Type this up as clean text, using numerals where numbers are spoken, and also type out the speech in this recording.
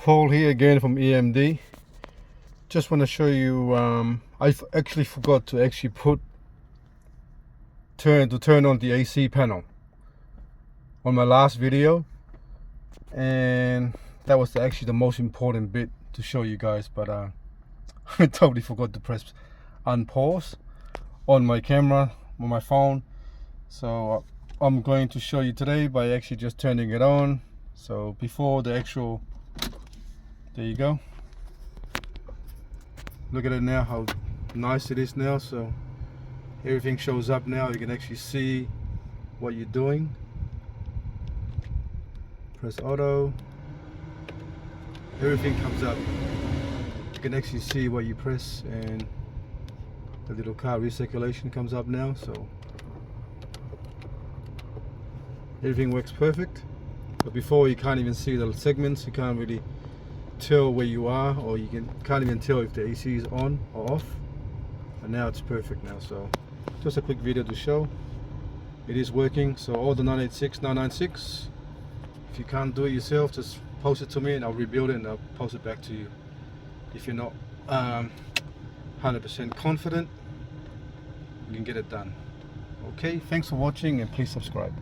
Paul here again from EMD. Just want to show you, I actually forgot to actually turn on the AC panel on my last video, and that was actually the most important bit to show you guys, but I totally forgot to press unpause on my camera, on my phone. So I'm going to show you today by actually just turning it on. So before the actual, there you go, look at it now, how nice it is now. So everything shows up now, you can actually see what you're doing. Press auto, everything comes up. You can actually see what you press, and the little car recirculation comes up now. So everything works perfect. But before, you can't even see the segments, you can't really tell where you are, or you can't even tell if the AC is on or off. And now it's perfect now. So just a quick video to show it is working. So all the 986, 996, if you can't do it yourself, just post it to me and I'll rebuild it and I'll post it back to you. If you're not 100% confident, you can get it done. Okay, thanks for watching and please subscribe.